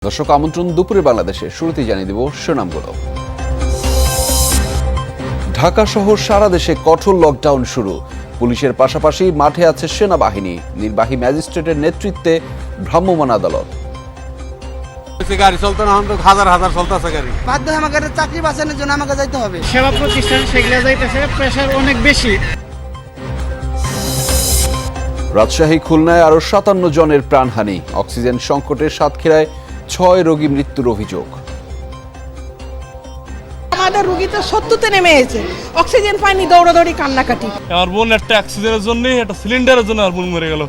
দর্শক আমন্ত্রণ দুপুরে বাংলাদেশে শুরুতেই জানিয়ে দেব শিরোনামগুলো। ঢাকা সহ সারা দেশে কঠোর লকডাউন শুরু। পুলিশের পাশাপাশি মাঠে আছে সেনাবাহিনী। নির্বাহী ম্যাজিস্ট্রেটের নেতৃত্বে ভ্রাম্যমাণ আদালত। গাড়ি চলতো না, হাজার হাজার চলতেছে গাড়ি। বাধ্য হয়ে আমাকে চাকরি বাঁচানোর জন্য আমাকে যাইতে হবে। সেবা প্রতিষ্ঠান সেগুলো যাইতেছে, প্রেশার অনেক বেশি। রাজশাহী খুলনায় আরো 57 জনের প্রাণহানি। অক্সিজেন সংকটে সাতক্ষীরায় 6 রোগী মৃত্যুর অভিযোগ। আমাদের রোগী তো 70-তে নেমে এসেছে, অক্সিজেন পায়নি, দৌড়াদৌড়ি কান্নাকাটি। আমার বোন একটা অক্সিজেনের জন্য, একটা সিলিন্ডারের জন্য আমার বোন মরে গেল।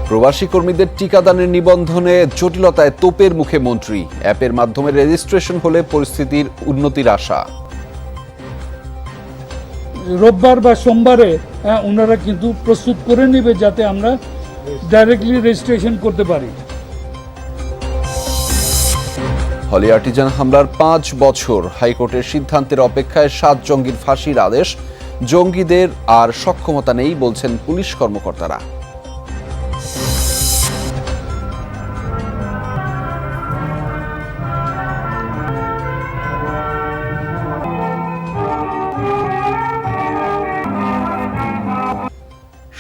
প্রবাসী কর্মীদের টিকাদানের নিবন্ধনে জটিলতায় তোপের মুখে মন্ত্রী। অ্যাপের মাধ্যমে রেজিস্ট্রেশন হলে পরিস্থিতির উন্নতির আশা। রোববার বা সোমবারে ওনারা কিন্তু প্রস্তুত করে নেবে যাতে আমরা ডাইরেক্টলি রেজিস্ট্রেশন করতে পারি। হলি আর্টিজান হামলার 5 বছর। হাইকোর্টের সিদ্ধান্তের অপেক্ষায় 7 জঙ্গির ফাঁসির আদেশ। জঙ্গিদের আর সক্ষমতা নেই বলছেন পুলিশ কর্মকর্তারা।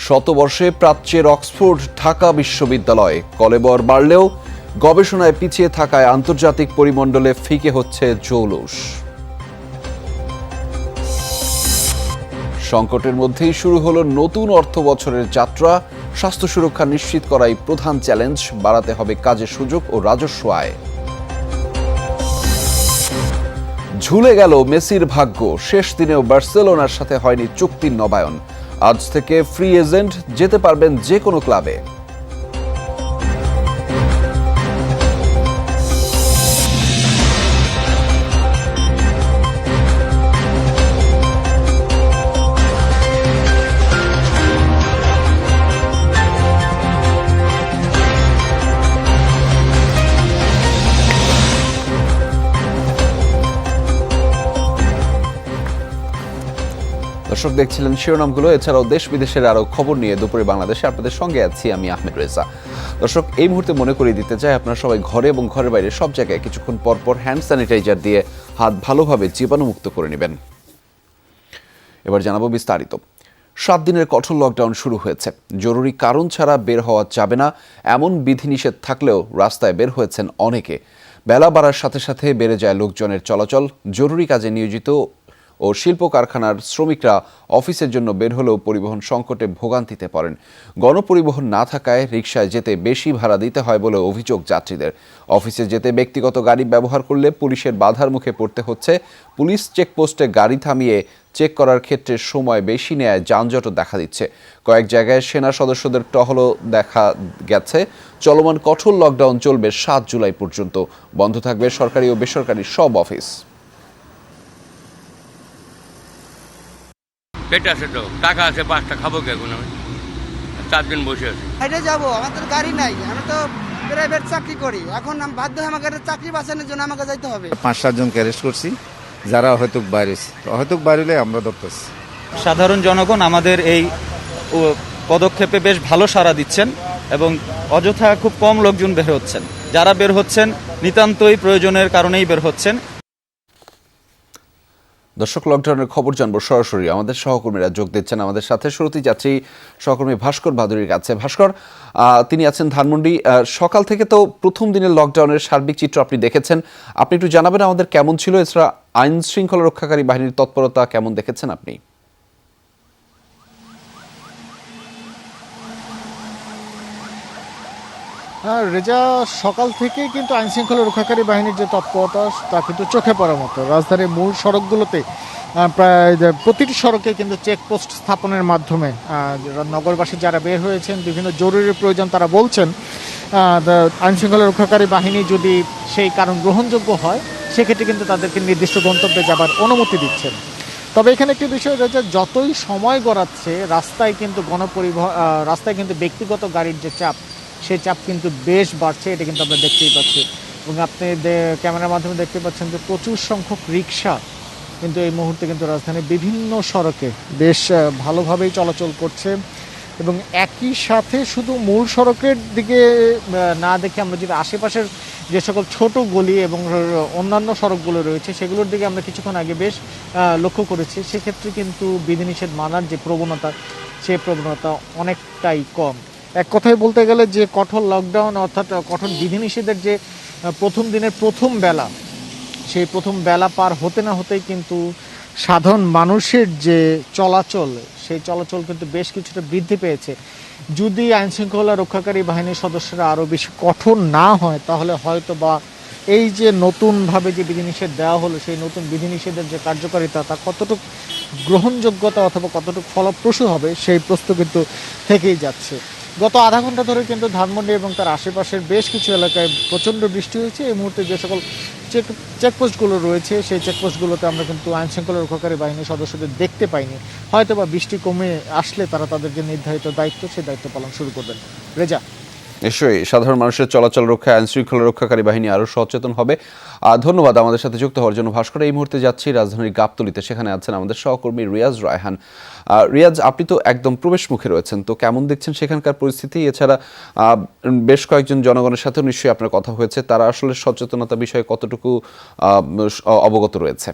শতবর্ষে প্রাচ্যের অক্সফোর্ড ঢাকা বিশ্ববিদ্যালয়। কলেবর বাড়লেও গবেষণায় পিছিয়ে থাকায় আন্তর্জাতিক পরিমণ্ডলে ফিকে হচ্ছে জৌলুস। সংকটের মধ্যেই শুরু হলো নতুন অর্থ বছরের যাত্রা। স্বাস্থ্য সুরক্ষা নিশ্চিত করাই প্রধান চ্যালেঞ্জ। বাড়াতে হবে কাজের সুযোগ ও রাজস্ব আয়। ঝুলে গেল মেসির ভাগ্য। শেষ দিনেও বার্সেলোনার সাথে হয়নি চুক্তির নবায়ন। আজ থেকে ফ্রি এজেন্ট, যেতে পারবেন যে কোনো ক্লাবে। দর্শক দেখছিলেন শিরোনামগুলো। এছাড়াও দেশ বিদেশের আরো খবর নিয়ে দুপুরে বাংলাদেশে আপনাদের সঙ্গে আছি আমি আহমেদ রেজা। দর্শক এই মুহূর্তে মনে করিয়ে দিতে চাই, আপনারা সবাই ঘরে এবং ঘরের বাইরে সব জায়গায় কিছুক্ষণ পরপর হ্যান্ড স্যানিটাইজার দিয়ে হাত ভালোভাবে জীবাণুমুক্ত করে নেবেন। এবার জানাবো বিস্তারিত। 7 দিনের কঠোর লকডাউন শুরু হয়েছে। জরুরি কারণ ছাড়া বের হওয়া যাবে না এমন বিধিনিষেধ থাকলেও রাস্তায় বের হয়েছেন অনেকে। বেলা বাড়ার সাথে সাথে বেড়ে যায় লোকজনের চলাচল। জরুরি কাজে নিয়োজিত ও শিল্প কারখানার শ্রমিকরা অফিসের জন্য বের হলেও পরিবহন সংকটে ভোগান্তিতে পড়েন। গণপরিবহন না থাকায় রিকশায় যেতে বেশি ভাড়া দিতে হয় বলে অভিযোগ যাত্রীদের। অফিসে যেতে ব্যক্তিগত গাড়ি ব্যবহার করলে পুলিশের বাধার মুখে পড়তে হচ্ছে। পুলিশ চেকপোস্টে গাড়ি থামিয়ে চেক করার ক্ষেত্রে সময় বেশি নেয়, যানজটও দেখা দিচ্ছে। কয়েক জায়গায় সেনা সদস্যদের টহলও দেখা গেছে। চলমান কঠোর লকডাউন চলবে 7 জুলাই পর্যন্ত। বন্ধ থাকবে সরকারি ও বেসরকারি সব অফিস। পেটে আছে তো, টাকা আছে, 5টা খাবো কি এখন? আমি 4 দিন বসে আছি। হাইটে যাবো, আমাদের গাড়ি নাই, আমি তো প্রাইভেট চাকরি করি। এখন বাধ্য হয়ে আমাকে চাকরি বাঁচানোর জন্য আমাকে যাইতে হবে। 5-7 জনকে অ্যারেস্ট করছি, যারা হয়তো বাইরে আমরা ধরতেছি। সাধারণ জনগণ আমাদের এই পদক্ষেপে বেশ ভালো সাড়া দিচ্ছেন এবং অযথা খুব কম লোকজন বের হচ্ছেন। যারা বের হচ্ছেন নিতান্তই প্রয়োজনের কারণেই বের হচ্ছেন। দর্শক লকডাউনের খবর জানবো সরাসরি। আমাদের সহকর্মীরা যোগ দিচ্ছেন আমাদের সাথে। শুরুতেই যাচ্ছি সহকর্মী ভাস্কর ভাদুরীর কাছে। ভাস্কর, তিনি আছেন ধানমন্ডি। সকাল থেকে তো প্রথম দিনের লকডাউনের সার্বিক চিত্র আপনি দেখেছেন, আপনি একটু জানাবেন আমাদের কেমন ছিল? এছাড়া আইন শৃঙ্খলা রক্ষাকারী বাহিনীর তৎপরতা কেমন দেখেছেন আপনি? হ্যাঁ রেজা, সকাল থেকে কিন্তু আইন শৃঙ্খলা রক্ষাকারী বাহিনীর যে তৎপরতা তা কিন্তু চোখে পড়ার মতো। রাজধানীর মূল সড়কগুলোতে প্রায় প্রতিটি সড়কে কিন্তু চেকপোস্ট স্থাপনের মাধ্যমে নগরবাসী যারা বের হয়েছেন বিভিন্ন জরুরি প্রয়োজন তারা বলছেন আইন শৃঙ্খলা রক্ষাকারী বাহিনী যদি সেই কারণ গ্রহণযোগ্য হয় সেক্ষেত্রে কিন্তু তাদেরকে নির্দিষ্ট গন্তব্যে যাবার অনুমতি দিচ্ছেন। তবে এখানে একটি বিষয় রয়েছে, যতই সময় গড়াচ্ছে রাস্তায় কিন্তু ব্যক্তিগত গাড়ির যে চাপ, সেই চাপ কিন্তু বেশ বাড়ছে। এটা কিন্তু আমরা দেখতেই পাচ্ছি এবং আপনি ক্যামেরার মাধ্যমে দেখতে পাচ্ছেন যে প্রচুর সংখ্যক রিকশা কিন্তু এই মুহূর্তে কিন্তু রাজধানীর বিভিন্ন সড়কে বেশ ভালোভাবেই চলাচল করছে। এবং একই সাথে শুধু মূল সড়কের দিকে না দেখে আমরা যদি আশেপাশের যে সকল ছোট গলি এবং অন্যান্য সড়কগুলো রয়েছে সেগুলোর দিকে আমরা কিছুক্ষণ আগে বেশ লক্ষ্য করেছি, সেক্ষেত্রে কিন্তু বিধিনিষেধ মানার যে প্রবণতা, সে প্রবণতা অনেকটাই কম। এক কথায় বলতে গেলে যে কঠোর লকডাউন অর্থাৎ কঠোর বিধিনিষেধের যে প্রথম দিনের প্রথম বেলা, সেই প্রথম বেলা পার হতে না হতেই কিন্তু সাধারণ মানুষের যে চলাচল, সেই চলাচল কিন্তু বেশ কিছুটা বৃদ্ধি পেয়েছে। যদি আইনশৃঙ্খলা রক্ষাকারী বাহিনীর সদস্যরা আরও বেশি কঠোর না হয় তাহলে হয়তো বা এই যে নতুনভাবে যে বিধিনিষেধ দেওয়া হলো, সেই নতুন বিধিনিষেধের যে কার্যকারিতা তা কতটুকু গ্রহণযোগ্যতা অথবা কতটুকু ফলপ্রসূ হবে সেই প্রশ্ন কিন্তু থেকেই যাচ্ছে। গত আধা ঘন্টা ধরে কিন্তু ধানমন্ডি এবং তার আশেপাশের বেশ কিছু এলাকায় প্রচণ্ড বৃষ্টি হয়েছে। এই মুহূর্তে যে সকল চেকপোস্টগুলো রয়েছে সেই চেকপোস্টগুলোতে আমরা কিন্তু আইনশৃঙ্খলা রক্ষাকারী বাহিনীর সদস্যদের দেখতে পাইনি। হয়তো বা বৃষ্টি কমে আসলে তারা তাদের যে নির্ধারিত দায়িত্ব, সেই দায়িত্ব পালন শুরু করবেন। রেজা, নিশ্চয়ই সাধারণ মানুষের চলাচল রক্ষায় আইনশৃঙ্খলা রক্ষাকারী বাহিনী আরও সচেতন হবে। ধন্যবাদ আমাদের সাথে যুক্ত হওয়ার জন্য ভাস্কর। এই মুহূর্তে যাচ্ছি রাজধানীর গাবতলীতে, সেখানে আছেন আমাদের সহকর্মী রিয়াজ রায়হান। রিয়াজ, আপনি তো একদম প্রবেশ মুখে রয়েছেন, তো কেমন দেখছেন সেখানকার পরিস্থিতি? এছাড়া বেশ কয়েকজন জনগণের সাথেও নিশ্চয়ই আপনার কথা হয়েছে, তারা আসলে সচেতনতা বিষয়ে কতটুকু অবগত রয়েছে?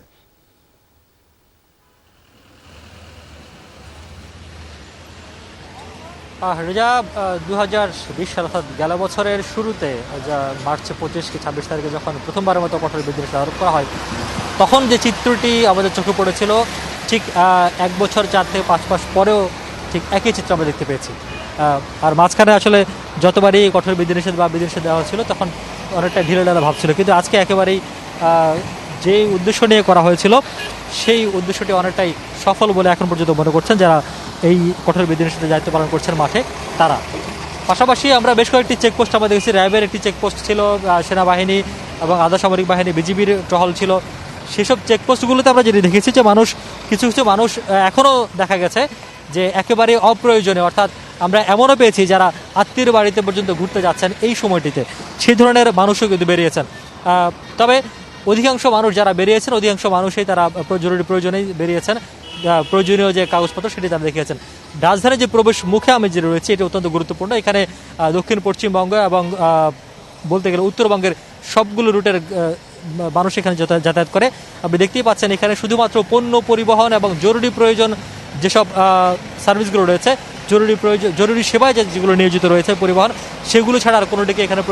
রেজা, 2020 সাল অর্থাৎ গেল বছরের শুরুতে যা মার্চ 25 কি 26 তারিখে যখন প্রথমবারের মতো কঠোর বিধিনিষেধ আরোপ করা হয়, তখন যে চিত্রটি আমাদের চোখে পড়েছিল ঠিক 1 বছর 4 থেকে 5 মাস পরেও ঠিক একই চিত্র আমরা দেখতে পেয়েছি। আর মাঝখানে আসলে যতবারই কঠোর বিধিনিষেধ বা বিধিনিষেধ দেওয়া হচ্ছিল তখন অনেকটা ঢিলেঢালা ভাব ছিল, কিন্তু আজকে একেবারেই যেই উদ্দেশ্য নিয়ে করা হয়েছিল সেই উদ্দেশ্যটি অনেকটাই সফল বলে এখন পর্যন্ত মনে করছেন যারা এই কঠোর বিধিনিষেধের দায়িত্ব পালন করছেন মাঠে তারা। পাশাপাশি আমরা বেশ কয়েকটি চেকপোস্ট আমরা দেখেছি। র্যাবের একটি চেকপোস্ট ছিল, সেনাবাহিনী এবং আধা সামরিক বাহিনী বিজিবির টহল ছিল। সেসব চেকপোস্টগুলোতে আমরা যেটি দেখেছি যে কিছু কিছু মানুষ এখনও দেখা গেছে যে একেবারে অপ্রয়োজনে, অর্থাৎ আমরা এমনও পেয়েছি যারা আত্মীয়ের বাড়িতে পর্যন্ত ঘুরতে যাচ্ছেন এই সময়টিতে, সেই ধরনের মানুষও কিন্তু বেরিয়েছেন। তবে অধিকাংশ মানুষ যারা বেরিয়েছেন অধিকাংশ মানুষই তারা জরুরি প্রয়োজনেই বেরিয়েছেন, প্রয়োজনীয় যে কাগজপত্র সেটি তারা দেখিয়েছেন। রাজধানীর যে প্রবেশ মুখে আমি যে রয়েছে এটি অত্যন্ত গুরুত্বপূর্ণ। এখানে দক্ষিণ পশ্চিমবঙ্গ এবং বলতে গেলে উত্তরবঙ্গের সবগুলো রুটের মানুষ এখানে যাতায়াত করে। আপনি দেখতেই পাচ্ছেন এখানে শুধুমাত্র পণ্য পরিবহন এবং জরুরি প্রয়োজন যেসব সার্ভিসগুলো রয়েছে, জরুরি সেবায় যেগুলো নিয়োজিত রয়েছে পরিবহন, সেগুলো ছাড়া আর কোনোটিকে এখানে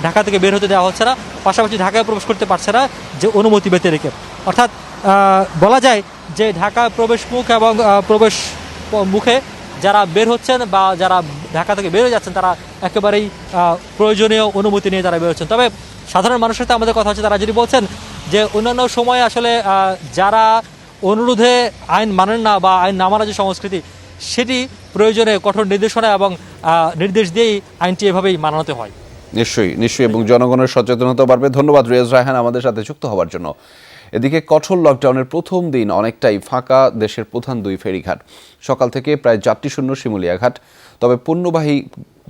ঢাকা থেকে বের হতে দেওয়া হচ্ছে না। পাশাপাশি ঢাকায় প্রবেশ করতে পারছে না যে অনুমতি ব্যতি রেখে। অর্থাৎ বলা যায় যে ঢাকা প্রবেশ মুখ এবং প্রবেশ মুখে যারা বের হচ্ছেন বা যারা ঢাকা থেকে বের হয়ে যাচ্ছেন তারা একেবারেই প্রয়োজনীয় অনুমতি নিয়ে তারা বের হচ্ছেন। তবে সাধারণ মানুষের সাথে আমাদের কথা হচ্ছে, তারা যদি বলছেন যে অন্যান্য সময় আসলে যারা অনুরোধে আইন মানেন না বা আইন না মানার যে সংস্কৃতি, সেটি প্রয়োজনে কঠোর নির্দেশনা এবং নির্দেশ দিয়েই আইনটি এভাবেই মানাতে হয়। নিশ্চয়ই এবং জনগণের সচেতনতা বাড়বে। ধন্যবাদ রিয়াজ রায়হান আমাদের সাথে যুক্ত হওয়ার জন্য। এদিকে কঠোর লকডাউনের প্রথম দিন অনেকটাই ফাঁকা দেশের প্রধান 2 ফেরিঘাট। সকাল থেকে প্রায় যাত্রীশূন্য শিমুলিয়া ঘাট, তবে পণ্যবাহী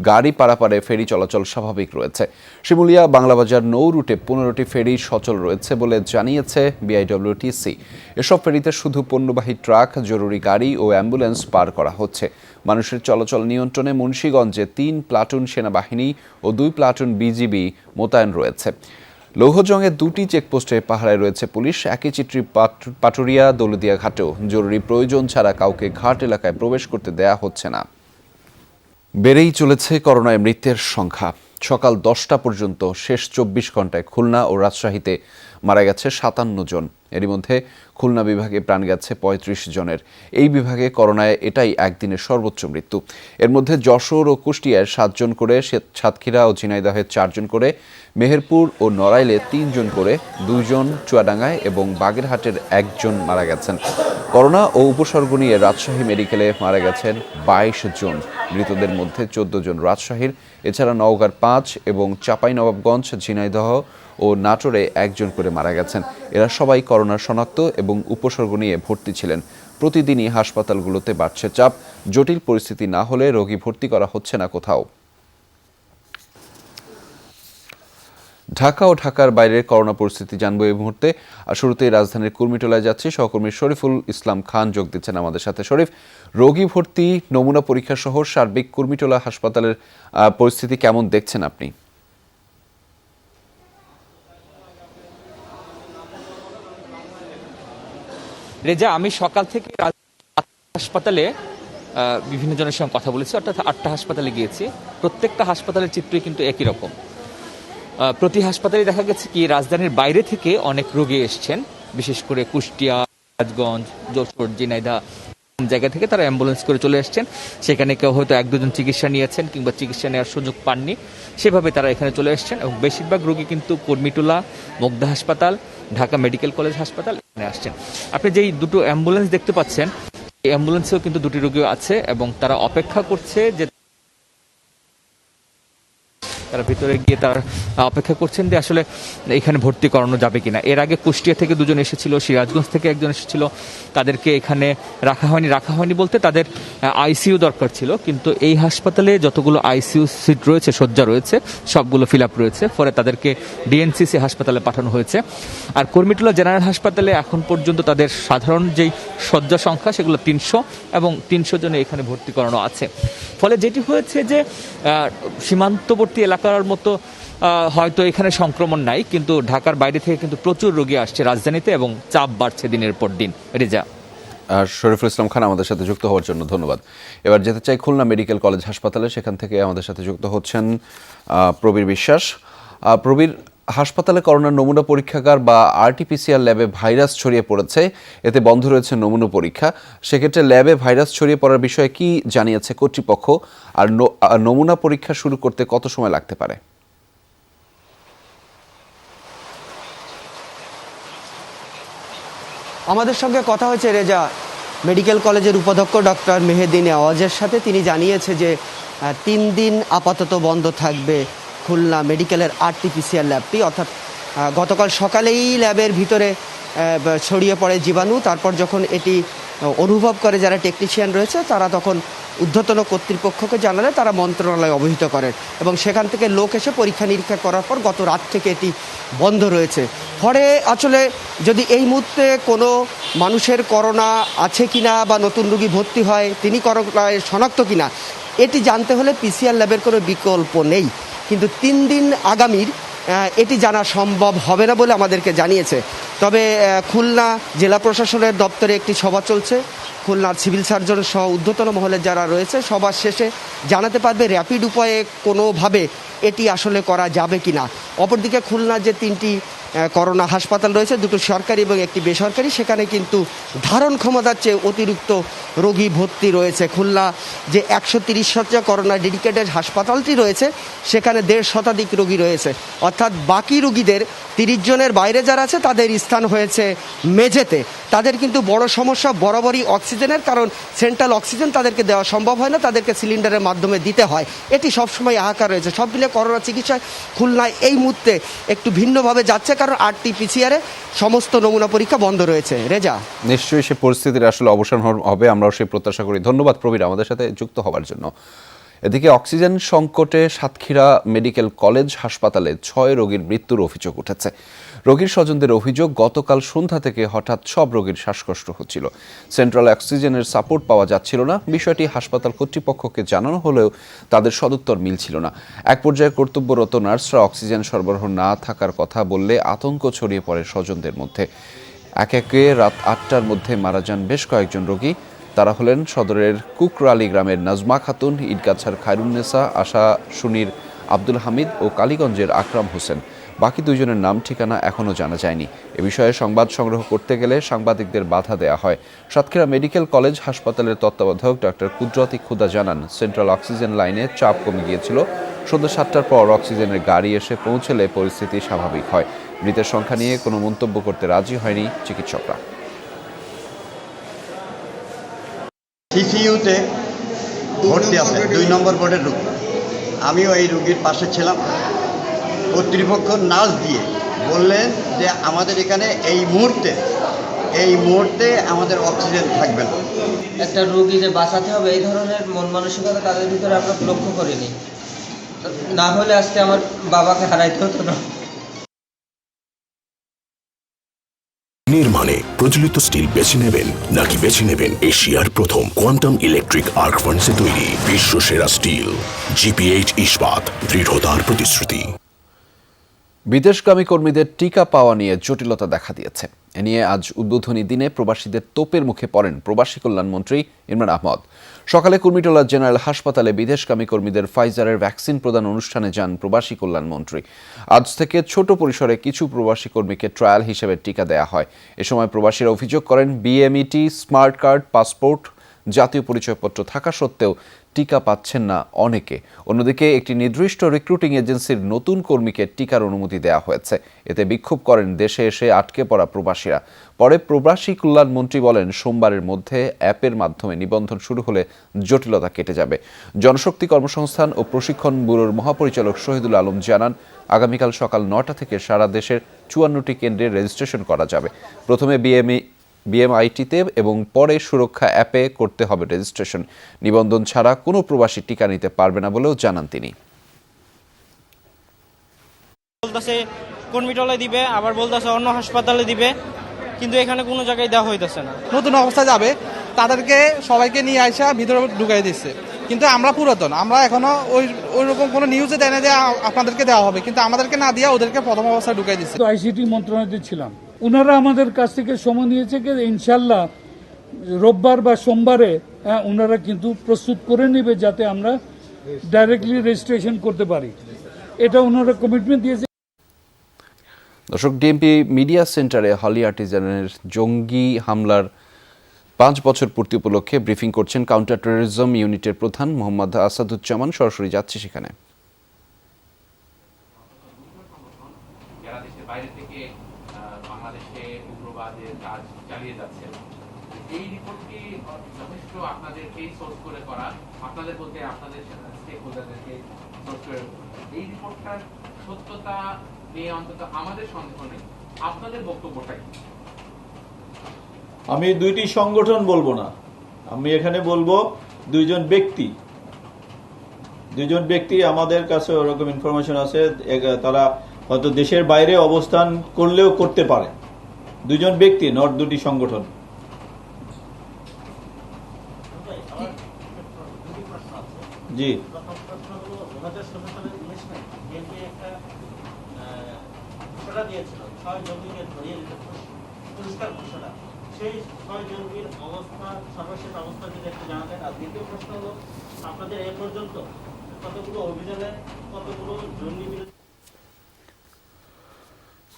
গাড়ি পারাপারে ফেরি চলাচল স্বাভাবিক রয়েছে। শিমুলিয়া বাংলাবাজার নৌ রুটে 15টি ফেরি সচল রয়েছে বলে জানিয়েছে বিআইডব্লিউটিসি। এসব ফেরিতে শুধু পণ্যবাহী ট্রাক, জরুরি গাড়ি ও অ্যাম্বুলেন্স পার করা হচ্ছে। মানুষের চলাচল নিয়ন্ত্রণে মুন্সিগঞ্জে 3 প্লাটুন সেনাবাহিনী ও 2 প্লাটুন বিজিবি মোতায়েন রয়েছে। লৌহজংয়ে 2টি চেকপোস্টে পাহারায় রয়েছে পুলিশ। একই চিত্রি পাটুরিয়া দৌলদিয়া ঘাটেও জরুরি প্রয়োজন ছাড়া কাউকে ঘাট এলাকায় প্রবেশ করতে দেয়া হচ্ছে না। বেড়েই চলেছে করোনায় মৃতের সংখ্যা। সকাল 10টা পর্যন্ত শেষ 24 ঘন্টায় খুলনা ও রাজশাহীতে মারা গেছে 57 জন। এরই মধ্যে খুলনা বিভাগে প্রাণ গেছে 35 জনের। এই বিভাগে করোনায় এটাই একদিনের সর্বোচ্চ মৃত্যু। এর মধ্যে যশোর ও কুষ্টিয়ায় 7 জন করে, সাতক্ষীরা ও ঝিনাইদহে 4 জন করে, মেহেরপুর ও নড়াইলে 3 জন করে, 2 জন চুয়াডাঙ্গায় এবং বাগেরহাটের 1 জন মারা গেছেন। করোনা ও উপসর্গ নিয়ে রাজশাহী মেডিকেলে মারা গেছেন 22 জন। মৃতদের মধ্যে 14 জন রাজশাহীর, এছাড়া নওগাঁর 5 এবং চাঁপাইনবাবগঞ্জ, ঝিনাইদহ ও নাটোরে 1 জন করে মারা গেছেন। এরা সবাই করোনার শনাক্ত এবং উপসর্গ নিয়ে ভর্তি ছিলেন। প্রতিদিনই হাসপাতালগুলোতে বাড়ছে চাপ। জটিল পরিস্থিতি না হলে রোগী ভর্তি করা হচ্ছে না কোথাও। ঢাকা ও ঢাকার বাইরের করোনা পরিস্থিতি জানবো এই মুহূর্তে। আর শুরুতেই রাজধানীর কুর্মিটোলায় যাচ্ছি, সহকর্মী শরীফুল ইসলাম খান যোগ দিচ্ছেন আমাদের সাথে। শরীফ, রোগী ভর্তি, নমুনা পরীক্ষা সহ সার্বিক কুর্মিটোলা হাসপাতালের পরিস্থিতি কেমন দেখছেন আপনি? রেজা, আমি সকাল থেকে হাসপাতালে বিভিন্ন জনের সঙ্গে কথা বলেছি, অর্থাৎ 8টা হাসপাতালে গিয়েছি। প্রত্যেকটা হাসপাতালের চিত্রই কিন্তু একই রকম। প্রতি হাসপাতালে দেখা গেছে কি রাজধানীর বাইরে থেকে অনেক রোগী এসছেন, বিশেষ করে কুষ্টিয়া, রাজগঞ্জ, যশোর, ঝিনাইদহ জায়গা থেকে তারা অ্যাম্বুলেন্স করে চলে এসছেন। সেখানে কেউ হয়তো 1-2 জন চিকিৎসা নিয়েছেন কিংবা চিকিৎসা নেওয়ার সুযোগ পাননি, সেভাবে তারা এখানে চলে এসছেন। এবং বেশিরভাগ রোগী কিন্তু কুর্মিটোলা, মুগদা হাসপাতাল, ঢাকা মেডিকেল কলেজ হাসপাতাল এখানে আসছেন। আপনি যেই দুটো অ্যাম্বুলেন্স দেখতে পাচ্ছেন, এই অ্যাম্বুলেন্সেও কিন্তু 2টি রোগীও আছে এবং তারা অপেক্ষা করছে যে তারা ভিতরে গিয়ে তারা অপেক্ষা করছেন যে আসলে এখানে ভর্তি করানো যাবে কিনা। এর আগে কুষ্টিয়া থেকে 2 জন এসেছিল, সিরাজগঞ্জ থেকে 1 জন এসেছিল, তাদেরকে এখানে রাখা হয়নি বলতে তাদের আইসিইউ দরকার ছিল, কিন্তু এই হাসপাতালে যতগুলো আইসিইউ সিট রয়েছে, শয্যা রয়েছে, সবগুলো ফিল আপ রয়েছে, ফলে তাদেরকে ডিএনসিসি হাসপাতালে পাঠানো হয়েছে। আর কুর্মিটোলা জেনারেল হাসপাতালে এখন পর্যন্ত তাদের সাধারণ যেই শয্যা সংখ্যা সেগুলো 300 এবং 300 জনে এখানে ভর্তি করানো আছে। ফলে যেটি হয়েছে যে সীমান্তবর্তী এলাকার মতো হয়তো এখানে সংক্রমণ নাই, কিন্তু ঢাকার বাইরে থেকে কিন্তু প্রচুর রোগী আসছে রাজধানীতে এবং চাপ বাড়ছে দিনের পর দিন। রেজা আর শরীফুল ইসলাম খান আমাদের সাথে যুক্ত হওয়ার জন্য ধন্যবাদ। এবার যেতে চাই খুলনা মেডিকেল কলেজ হাসপাতালে, সেখান থেকে আমাদের সাথে যুক্ত হচ্ছেন প্রবীর বিশ্বাস। প্রবীর, হাসপাতালে করোনার নমুনা পরীক্ষাগার বা আরটিপিসিআর ল্যাবে ভাইরাস ছড়িয়ে পড়েছে, এতে বন্ধ রয়েছে নমুনা পরীক্ষা। সেক্ষেত্রে ল্যাবে ভাইরাস ছড়িয়ে পড়ার বিষয়ে কি জানিয়েছে কর্তৃপক্ষ, আর নমুনা পরীক্ষা শুরু করতে কত সময় লাগতে পারে? আমাদের সঙ্গে কথা হয়েছে রেজা মেডিকেল কলেজের উপাধ্যক্ষ ডক্টর মেহেদিন আওয়াজের সাথে। তিনি জানিয়েছে যে 3 দিন আপাতত বন্ধ থাকবে খুলনা মেডিকেলের আরটিপিসিআর ল্যাবটি, অর্থাৎ গতকাল সকালেই ল্যাবের ভিতরে ছড়িয়ে পড়ে জীবাণু। তারপর যখন এটি অনুভব করে যারা টেকনিশিয়ান রয়েছে, তারা তখন ঊর্ধ্বতন কর্তৃপক্ষকে জানালে তারা মন্ত্রণালয় অবহিত করেন এবং সেখান থেকে লোক এসে পরীক্ষা নিরীক্ষা করার পর গত রাত থেকে এটি বন্ধ রয়েছে। ফলে আসলে যদি এই মুহূর্তে কোনো মানুষের করোনা আছে কিনা বা নতুন রোগী ভর্তি হয় তিনি করোনায় শনাক্ত কিনা, এটি জানতে হলে পিসিআর ল্যাবের কোনো বিকল্প নেই। কিন্তু 3 দিন আগামীর এটি জানা সম্ভব হবে না বলে আমাদেরকে জানিয়েছে। তবে খুলনা জেলা প্রশাসনের দপ্তরে একটি সভা চলছে, খুলনার সিভিল সার্জন সহ ঊর্ধ্বতন মহলের যারা রয়েছে, সবার শেষে জানাতে পারবে র্যাপিড উপায়ে কোনোভাবে এটি আসলে করা যাবে কিনা। অপরদিকে খুলনার যে 3টি করোনা হাসপাতাল রয়েছে, 2টো সরকারি এবং একটি বেসরকারি, সেখানে কিন্তু ধারণ ক্ষমতার চেয়ে অতিরিক্ত রোগী ভর্তি রয়েছে। খুলনা যে 130 শয্যা করোনা ডেডিকেটেড হাসপাতালটি রয়েছে, সেখানে 1.5 শতাধিক রোগী রয়েছে, অর্থাৎ বাকি রোগীদের 30 জনের বাইরে যারা আছে তাদের স্থান হয়েছে মেঝেতে। তাদের কিন্তু বড় সমস্যা বরাবরই অক্সিজেনের, কারণ সেন্ট্রাল অক্সিজেন তাদেরকে দেওয়া সম্ভব হয় না, তাদেরকে সিলিন্ডারের মাধ্যমে দিতে হয়। এটি সবসময় হাহাকার রয়েছে। সব মিলে করোনা চিকিৎসায় খুলনায় এই মুহূর্তে একটু ভিন্নভাবে যাচ্ছে, কারণ আরটিপিসিআরে সমস্ত নমুনা পরীক্ষা বন্ধ রয়েছে। রেজা, নিশ্চয়ই সে পরিস্থিতির আসলে অবসান হবে, আমরাও সেই প্রত্যাশা করি। ধন্যবাদ প্রবীর আমাদের সাথে যুক্ত হওয়ার জন্য। এদিকে অক্সিজেন সংকটে সাতক্ষীরা মেডিকেল কলেজ হাসপাতালে 6 রোগীর মৃত্যুর অভিযোগ উঠেছে। রোগীর স্বজনদের অভিযোগ, গতকাল সন্ধ্যা থেকে হঠাৎ সব রোগীর শ্বাসকষ্ট হচ্ছিল, সেন্ট্রাল অক্সিজেনের সাপোর্ট পাওয়া যাচ্ছিল না। বিষয়টি হাসপাতাল কর্তৃপক্ষকে জানানো হলেও তাদের সদুত্তর মিলছিল না। এক পর্যায়ে কর্তব্যরত নার্সরা অক্সিজেন সরবরাহ না থাকার কথা বললে আতঙ্ক ছড়িয়ে পড়ে স্বজনদের মধ্যে। একে রাত 8টার মধ্যে মারা যান বেশ কয়েকজন রোগী। তারা হলেন সদরের কুকরালী গ্রামের নাজমা খাতুন, ঈদগাছার খায়রুন্নেসা, আশা শুনির আব্দুল হামিদ ও কালীগঞ্জের আকরাম হোসেন। বাকি 2 জনের নাম ঠিকানা এখনও জানা যায়নি। এ বিষয়ে সংবাদ সংগ্রহ করতে গেলে সাংবাদিকদের বাধা দেওয়া হয়। সাতক্ষীরা মেডিকেল কলেজ হাসপাতালের তত্ত্বাবধায়ক ডক্টর কুদরতি খুদা জানান, সেন্ট্রাল অক্সিজেন লাইনে চাপ কমে গিয়েছিল। সন্ধ্যা 7টার পর অক্সিজেনের গাড়ি এসে পৌঁছলে পরিস্থিতি স্বাভাবিক হয়। মৃতের সংখ্যা নিয়ে কোনো মন্তব্য করতে রাজি হয়নি চিকিৎসকরা। সিসিইউতে ভর্তি আছে 2 নম্বর বোর্ডের রোগী। আমিও এই রোগীর পাশে ছিলাম। কর্তৃপক্ষ নার্স দিয়ে বললেন যে আমাদের এখানে এই মুহূর্তে আমাদের অক্সিজেন থাকবে না। একটা রোগী যে বাঁচাতে হবে এই ধরনের মন মানসিকতা তাদের ভিতরে আমরা লক্ষ্য করিনি, না হলে আজকে আমার বাবাকে হারাইতে হতো না। নির্মাণে প্রচলিত স্টিল বেছে নেবেন নাকি বেছে নেবেন এশিয়ার প্রথম কোয়ান্টাম ইলেকট্রিক আর্ক ফার্নেসে তৈরি বিশ্বসেরা স্টিল জিপিএইচ ইস্পাত, দৃঢ়তার প্রতিশ্রুতি। বিদেশগামী কর্মীদের টিকা পাওয়া নিয়ে জটিলতা দেখা দিয়েছে। এ নিয়ে আজ উদ্বোধনী দিনে প্রবাসীদের তোপের মুখে পড়েন প্রবাসী কল্যাণমন্ত্রী ইমরান আহমদ। সকালে কুর্মিটোলা জেনারেল হাসপাতালে বিদেশগামী কর্মীদের ফাইজারের ভ্যাকসিন প্রদান অনুষ্ঠানে যান প্রবাসী কল্যাণমন্ত্রী। আজ থেকে ছোট পরিসরে কিছু প্রবাসী কর্মীকে ট্রায়াল হিসেবে টিকা দেয়া হয়। এ সময় প্রবাসীরা অভিযোগ করেন বিএমইটি, স্মার্ট কার্ড, পাসপোর্ট, জাতীয় পরিচয়পত্র থাকা সত্ত্বেও টিকা পাচ্ছেন না অনেকে। অন্যদিকে একটি নির্দিষ্ট রিক্রুটিং এজেন্সির নতুন কর্মীকে টিকার অনুমতি দেওয়া হয়েছে। এতে বিক্ষোভ করেন দেশে এসে আটকে পড়া প্রবাসীরা। পরে প্রবাসী কল্যাণমন্ত্রী বলেন, সোমবারের মধ্যে অ্যাপের মাধ্যমে নিবন্ধন শুরু হলে জটিলতা কেটে যাবে। জনশক্তি কর্মসংস্থান ও প্রশিক্ষণ ব্যুরোর মহাপরিচালক শহীদুল আলম জানান, আগামীকাল সকাল 9টা থেকে সারা দেশের 54টি কেন্দ্রে রেজিস্ট্রেশন করা যাবে। প্রথমে বিএমআইটিতে এবং পরে সুরক্ষা অ্যাপে করতে হবে রেজিস্ট্রেশন। নিবন্ধন ছাড়া কোনো প্রবাসী টিকা নিতে পারবে না বলেও জানান তিনি। বলতেছে কর্মীটলে দিবে, আবার বলতেছে অন্য হাসপাতালে দিবে, কিন্তু এখানে কোনো জায়গায় দেওয়া হইতেছে না। নতুন অবস্থা যাবে, তাদেরকে সবাইকে নিয়ে আসা ভিতরে ঢুকাই দিচ্ছে, কিন্তু আমরা পুরাতন, আমরা এখনো ওই রকম কোনো নিউজে দেয় না যে আপনাদেরকে দেওয়া হবে, কিন্তু আমাদেরকে না দিয়ে ওদেরকে প্রথম অবস্থায় ঢুকাই দিচ্ছে। আইসিটি মন্ত্রণালয়ে ছিলাম, ওনারা আমাদের কাছ থেকে সময় নিয়েছে যে ইনশাল্লাহ রোববার বা সোমবারে ওনারা কিন্তু প্রস্তুত করে নেবে যাতে আমরা ডাইরেক্টলি রেজিস্ট্রেশন করতে পারি। এটা ওনারা কমিটমেন্ট দিয়েছে। দর্শক, ডিএমপি মিডিয়া সেন্টারে হলি আর্টিজানের জঙ্গি হামলার 5 বছর পূর্তি উপলক্ষে ব্রিফিং করছেন কাউন্টার টেরোরিজম ইউনিটের প্রধান মোহাম্মদ আসাদুজ্জামান। সরাসরি যাচ্ছি সেখানে। আমি দুইটি সংগঠন বলবো না, আমি এখানে বলবো দুইজন ব্যক্তি আমাদের কাছে ওরকম ইনফরমেশন আছে, তারা হয়তো দেশের বাইরে অবস্থান করলেও করতে পারে। দুইজন ব্যক্তি, নট দুটি সংগঠন। জি, আপনাদের এ পর্যন্ত কতগুলো অভিযানে কতগুলো জঙ্গি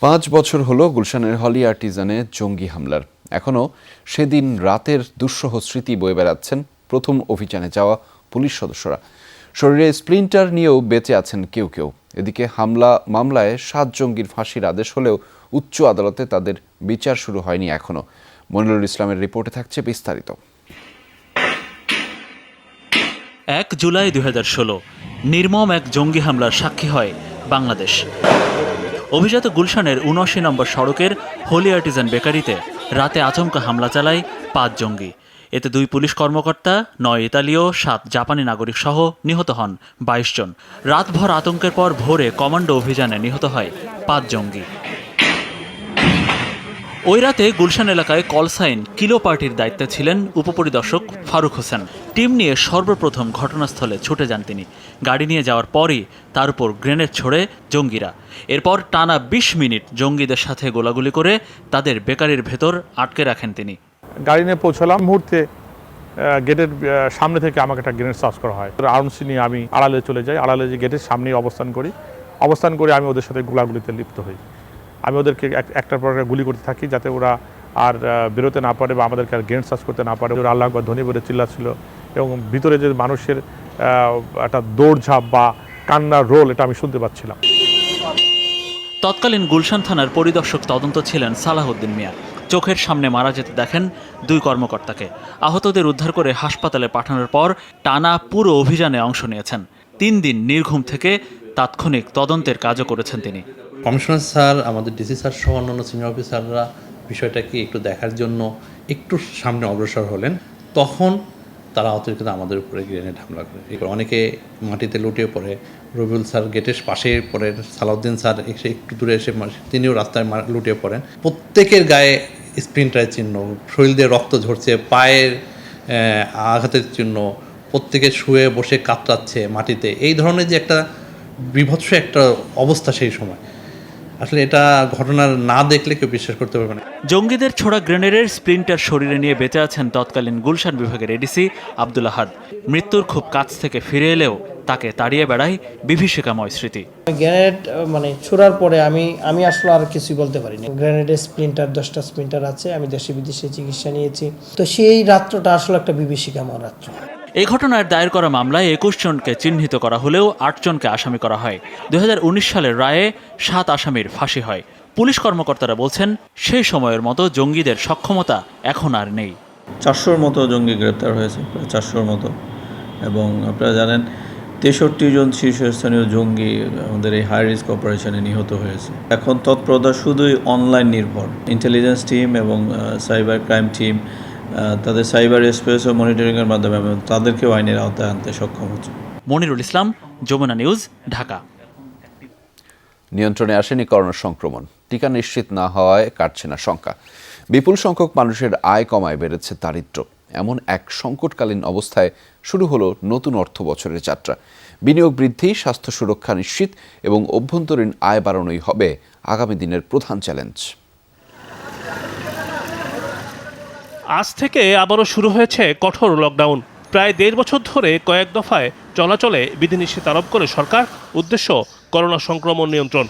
5 বছর হলো গুলশানের হলি আর্টিজানে জঙ্গি হামলার। এখনও সেদিন রাতের দুঃসহ স্মৃতি বয়ে বেড়াচ্ছেন প্রথম অভিযানে যাওয়া পুলিশ সদস্যরা। শরীরে স্প্লিন্টার নিয়েও বেঁচে আছেন কেউ কেউ। এদিকে মামলায় 7 জঙ্গির ফাঁসির আদেশ হলেও উচ্চ আদালতে তাদের বিচার শুরু হয়নি এখনও। মনিরুল ইসলামের রিপোর্টে থাকছে বিস্তারিত। 1 জুলাই 2016 নির্মম এক জঙ্গি হামলার সাক্ষী হয় বাংলাদেশ। অভিজাত গুলশানের 79 নম্বর সড়কের হোলি আর্টিজান বেকারিতে রাতে আচমকা হামলা চালায় 5 জঙ্গি। এতে 2 পুলিশ কর্মকর্তা, 9 ইতালীয়, 7 জাপানি নাগরিক সহ নিহত হন 22 জন। রাতভর আতঙ্কের পর ভোরে কমান্ডো অভিযানে নিহত হয় 5 জঙ্গি। ওই রাতে গুলশান এলাকায় কলসাইন কিলো পার্টির দায়িত্বে ছিলেন উপপরিদর্শক ফারুক হোসেন। টিম নিয়ে সর্বপ্রথম ঘটনাস্থলে ছুটে যান তিনি। গাড়ি নিয়ে যাওয়ার পরই তার উপর গ্রেনেড ছোড়ে জঙ্গিরা। এরপর টানা 20 মিনিট জঙ্গিদের সাথে গোলাগুলি করে তাদের বেকারির ভেতর আটকে রাখেন তিনি। গাড়ি নিয়ে পৌঁছলাম, মুহূর্তে গেটের সামনে থেকে আমাকে একটা গ্রেনেড চার্জ করা হয়। আর্মস নিয়ে আমি আড়ালে চলে যাই। আড়ালে যে গেটের সামনেই অবস্থান করে আমি ওদের সাথে গোলাগুলিতে লিপ্ত হই। আমি ওদেরকে একটার পর একটা গুলি করতে থাকি যাতে ওরা আর বেরোতে না পারে বা আমাদেরকে আর গ্রেনেড চার্জ করতে না পারে। ওরা আল্লাহ আকবার ধ্বনি বলে চিল্লাচ্ছিল এবং ভিতরে যে মানুষের একটা দৌড়ঝাঁপ বা কান্নার রোল, এটা আমি শুনতে পাচ্ছিলাম। তৎকালীন গুলশান থানার পরিদর্শক তদন্ত ছিলেন সালাহউদ্দিন মিয়া। চোখের সামনে মারা যেতে দেখেন 2 কর্মকর্তাকে। আহতদের উদ্ধার করে হাসপাতালে পাঠানোর পর টানা পুরো অভিযানে অংশ নিয়েছেন। 3 দিন নির্ঘুম থেকে তাৎক্ষণিক তদন্তের কাজও করেছেন তিনি। কমিশনার স্যার, আমাদের ডিসি স্যার সহ অন্যান্য সিনিয়র অফিসাররা বিষয়টাকে একটু দেখার জন্য একটু সামনে অগ্রসর হলেন। তখন তারা অতিরিক্ত আমাদের উপরে গ্রেনেড হামলা করে। এরপর অনেকে মাটিতে লুটিয়ে পড়ে। রবিউল স্যার গেটের পাশে পড়েন, সালাউদ্দিন স্যার এসে একটু দূরে এসে তিনিও রাস্তায় লুটিয়ে পড়েন। প্রত্যেকের গায়ে স্প্রিন্টারের চিহ্ন, শরীর দিয়ে রক্ত ঝরছে, পায়ের আঘাতের চিহ্ন, প্রত্যেকে শুয়ে বসে কাতরাচ্ছে মাটিতে, এই ধরনের যে একটা বিভৎস একটা অবস্থা সেই সময়, আসলে এটা ঘটনা না দেখলে কেউ বিশ্বাস করতে পারবে না। জঙ্গিদের ছোড়া গ্রেনেডের স্প্লিন্টার শরীরে নিয়ে বেঁচে আছেন তৎকালীন গুলশান বিভাগের এডিসি আব্দুল আহাদ। মৃত্যুর খুব কাছ থেকে ফিরে এলেও তাকে তাড়িয়ে বেড়ায় বিভীষিকাময় স্মৃতি। গ্রেনেড ছোড়ার পরে আমি আসলে আর কিছুই বলতে পারিনি। গ্রেনেডের স্প্লিন্টার 10টা স্প্লিন্টার আছে, আমি দেশে বিদেশে চিকিৎসা নিয়েছি, তো সেই রাত্রটা আসলে একটা বিভীষিকাময় রাত্র। এই ঘটনার দায়ের করা মামলায় 21 জনকে চিহ্নিত করা হলেও 8 জনকে আসামি করা হয়। 2019 সালের রায়ে 7 আসামির ফাঁসি হয়। পুলিশ কর্মকর্তারা বলছেন, সেই সময়ের মতো জঙ্গিদের সক্ষমতা এখন আর নেই। 400-র মতো জঙ্গি গ্রেপ্তার হয়েছে, প্রায় 400-র মতো, এবং আপনারা জানেন 63 জন শীর্ষস্থানীয় জঙ্গি আমাদের এই হাই রিস্ক অপারেশনে নিহত হয়েছে। এখন তৎপরতা শুধুই অনলাইন নির্ভর। ইন্টেলিজেন্স টিম এবং সাইবার ক্রাইম টিম তাদের সাইবার স্পেস ও মনিটরিংয়ের মাধ্যমে তাদেরকেও আইনের আওতায় আনতে সক্ষম হচ্ছে। মনিরুল ইসলাম, যমুনা নিউজ, ঢাকা। নিয়ন্ত্রণে আসেনি করোনা সংক্রমণ, টিকা নিশ্চিত না হওয়ায় কাটছে না শঙ্কা। বিপুল সংখ্যক মানুষের আয় কমায় বেড়েছে দারিদ্র্য। এমন এক সংকটকালীন অবস্থায় শুরু হলো নতুন অর্থ বছরের যাত্রা। বিনিয়োগ বৃদ্ধি, স্বাস্থ্য সুরক্ষা নিশ্চিত এবং অভ্যন্তরীণ আয় বাড়ানোই হবে আগামী দিনের প্রধান চ্যালেঞ্জ। আজ থেকে আবারও শুরু হয়েছে কঠোর লকডাউন। প্রায় 1.5 বছর ধরে কয়েক দফায় চলাচলে বিধিনিষেধ আরোপ করে সরকার, উদ্দেশ্য করোনা সংক্রমণ নিয়ন্ত্রণ।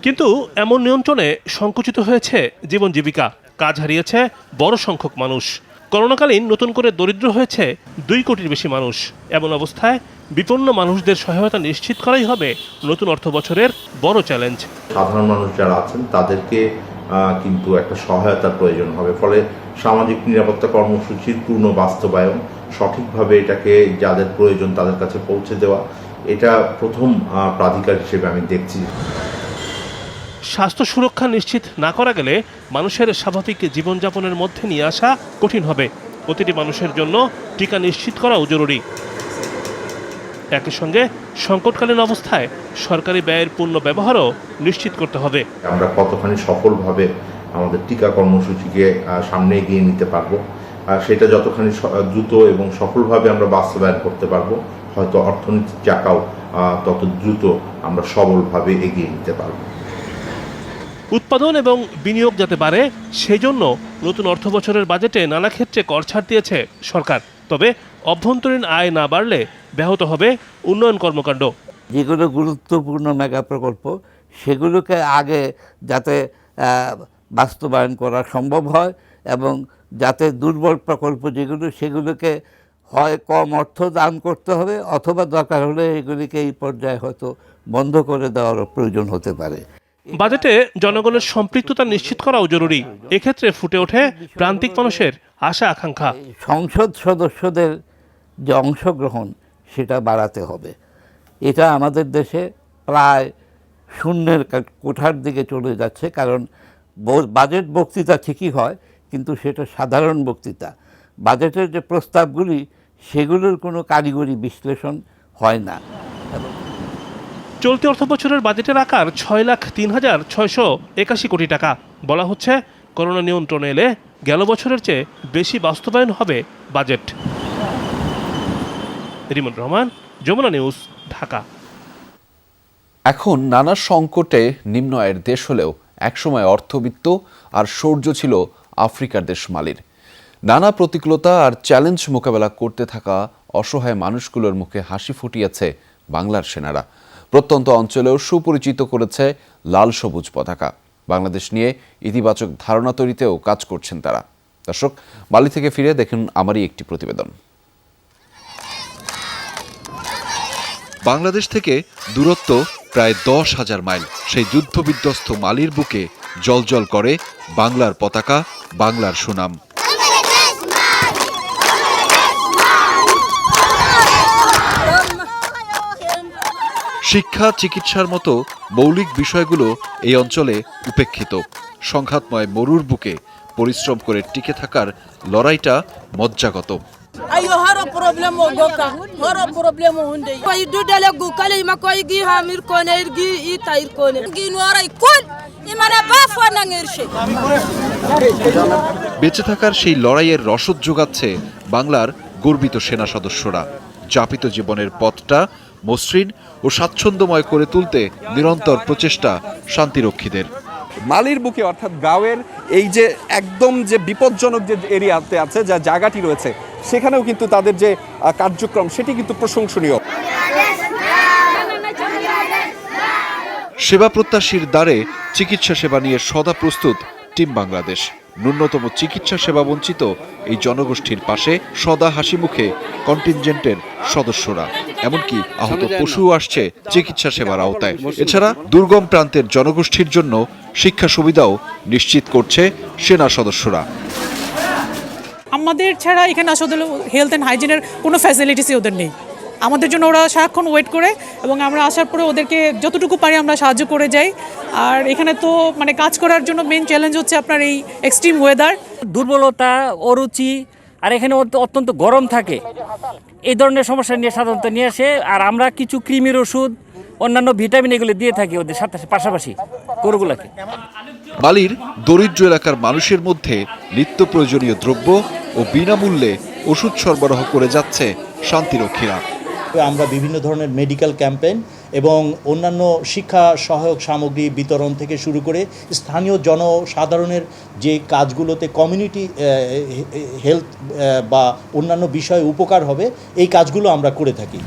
কিন্তু এমন নিয়ন্ত্রণে সংকুচিত হয়েছে জীবন জীবিকা, কাজ হারিয়েছে বড় সংখ্যক মানুষ। করোনাকালীন নতুন করে দরিদ্র হয়েছে 2 কোটির বেশি মানুষ। এমন অবস্থায় বিপন্ন মানুষদের সহায়তা নিশ্চিত করাই হবে নতুন অর্থ বছরের বড় চ্যালেঞ্জ। সাধারণ মানুষ যারা আছেন তাদেরকে কিন্তু একটা সহায়তার প্রয়োজন হবে। ফলে সামাজিক নিরাপত্তা কর্মসূচির পূর্ণ বাস্তবায়ন, সঠিকভাবে এটাকে যাদের প্রয়োজন তাদের কাছে পৌঁছে দেওয়া, এটা প্রথম প্রাধিকার হিসেবে আমি দেখছি। স্বাস্থ্য সুরক্ষা নিশ্চিত না করা গেলে মানুষের স্বাভাবিক জীবনযাপনের মধ্যে নিয়ে আসা কঠিন হবে। প্রতিটি মানুষের জন্য টিকা নিশ্চিত করাও জরুরি। একই সঙ্গে সংকটকালীন অবস্থায় সরকারি ব্যয়ের পূর্ণ ব্যবহারও নিশ্চিত করতে হবে। আমরা কতখানি সফলভাবে আমাদের টিকা কর্মসূচিকে সামনে এগিয়ে নিতে পারবো, সেটা যতখানি দ্রুত এবং সফলভাবে আমরা বাস্তবায়ন করতে পারবো, হয়তো অর্থনীতির চাকাও তত দ্রুত আমরা সবলভাবে এগিয়ে নিতে পারবো। উৎপাদন এবং বিনিয়োগ যাতে বাড়ে, সেই জন্য নতুন অর্থ বছরের বাজেটে নানা ক্ষেত্রে কর ছাড় দিয়েছে সরকার। তবে অভ্যন্তরীণ আয় না বাড়লে ব্যাহত হবে উন্নয়ন কর্মকাণ্ড। যেগুলো গুরুত্বপূর্ণ মেগা প্রকল্প সেগুলোকে আগে যাতে বাস্তবায়ন করা সম্ভব হয়, এবং যাতে দুর্বল প্রকল্প যেগুলো সেগুলোকে হয় কম অর্থ দান করতে হবে, অথবা দরকার হলে এগুলিকে এই পর্যায়ে হয়তো বন্ধ করে দেওয়ারও প্রয়োজন হতে পারে। বাজেটে জনগণের সম্পৃক্ততা নিশ্চিত করাও জরুরি। এক্ষেত্রে ফুটে ওঠে প্রান্তিক মানুষের আশা আকাঙ্ক্ষা। সংসদ সদস্যদের যে অংশগ্রহণ সেটা বাড়াতে হবে। এটা আমাদের দেশে প্রায় শূন্যের কোঠার দিকে চলে যাচ্ছে, কারণ বাজেট বক্তৃতা ঠিকই হয়, কিন্তু সেটা সাধারণ বক্তৃতা। বাজেটের যে প্রস্তাবগুলি সেগুলোর কোনো কারিগরি বিশ্লেষণ হয় না। চলতি অর্থ বছরের বাজেটের আকার 6,03,681 কোটি টাকা। বলা হচ্ছে করোনা নিয়ন্ত্রণে এলে গেল বছরের চেয়ে বেশি বাস্তবায়ন হবে বাজেট। রিমন রহমান, যমুনা নিউজ, ঢাকা। এখন নানা সংকটে নিম্ন আয়ের দেশ হলেও একসময় অর্থবিত্ত আর শৌর্য ছিল আফ্রিকার দেশ মালির। নানা প্রতিকূলতা আর চ্যালেঞ্জ মোকাবেলা করতে থাকা অসহায় মানুষগুলোর মুখে হাসি ফুটিয়েছে বাংলার সেনারা। প্রত্যন্ত অঞ্চলেও সুপরিচিত করেছে লাল সবুজ পতাকা। বাংলাদেশ নিয়ে ইতিবাচক ধারণা তৈরিতেও কাজ করছেন তারা। দর্শক, মালি থেকে ফিরে দেখুন আমারই একটি প্রতিবেদন। বাংলাদেশ থেকে দূরত্ব প্রায় 10,000 মাইল। সেই যুদ্ধবিধ্বস্ত মালির বুকে জ্বলজ্বল করে বাংলার পতাকা, বাংলার সুনাম। শিক্ষা, চিকিৎসার মতো মৌলিক বিষয়গুলো এই অঞ্চলে উপেক্ষিত। সংঘাতময় মরুর বুকে পরিশ্রম করে টিকে থাকার লড়াইটা মজ্জাগত। বেঁচে থাকার সেই লড়াইয়ের রসদ যোগাচ্ছে বাংলার গর্বিত সেনা সদস্যরা। যাপিত জীবনের পথটা মসৃণ ও স্বাচ্ছন্দ্যময় করে তুলতে নিরন্তর প্রচেষ্টা শান্তিরক্ষীদের। মালির বুকে অর্থাৎ গাঁওয়ের এই যে একদম যে বিপজ্জনক যে এরিয়াতে আছে, যা জায়গাটি রয়েছে, সেখানেও কিন্তু তাদের যে কার্যক্রম সেটি কিন্তু প্রশংসনীয়। সেবা প্রত্যাশীর দ্বারে চিকিৎসা সেবা নিয়ে সদা প্রস্তুত টিম বাংলাদেশ। ন্যূনতম চিকিৎসা সেবা বঞ্চিত এই জনগোষ্ঠীর পাশে সদা হাসি মুখে কন্টিনজেন্টের সদস্যরা। এমনকি আহত পশুও আসছে চিকিৎসা সেবার আওতায়। এছাড়া দুর্গম প্রান্তের জনগোষ্ঠীর জন্য শিক্ষা সুবিধাও নিশ্চিত করছে সেনা সদস্যরা। আমাদের ছাড়া এখানে আসলে হেলথ অ্যান্ড হাইজিনের কোনো ফ্যাসিলিটিসই ওদের নেই। আমাদের জন্য ওরা সারাক্ষণ ওয়েট করে এবং আমরা আসার পরে ওদেরকে যতটুকু পারি আমরা সাহায্য করে যাই। আর এখানে তো মানে কাজ করার জন্য মেন চ্যালেঞ্জ হচ্ছে আপনার এই এক্সট্রিম ওয়েদার, দুর্বলতা, অরুচি, আর এখানে অত্যন্ত গরম থাকে। এই ধরনের সমস্যা নিয়ে সাধারণত নিয়ে আসে। আর আমরা কিছু কৃমির ওষুধ, অন্যান্য ভিটামিন এগুলো দিয়ে থাকি ওদের সাথে পাশাপাশি গরুগুলাকে। মালির দরিদ্র এলাকার মানুষের মধ্যে নিত্য প্রয়োজনীয় দ্রব্য ও বিনামূল্যে ওষুধ সরবরাহ করে যাচ্ছে শান্তিরক্ষীরা। আমরা বিভিন্ন ধরনের মেডিকেল ক্যাম্পেইন এবং অন্যান্য শিক্ষা সহায়ক সামগ্রী বিতরণ থেকে শুরু করে স্থানীয় জনসাধারণের যে কাজগুলোতে কমিউনিটি হেলথ বা অন্যান্য বিষয়ে উপকার হবে, এই কাজগুলো আমরা করে থাকি।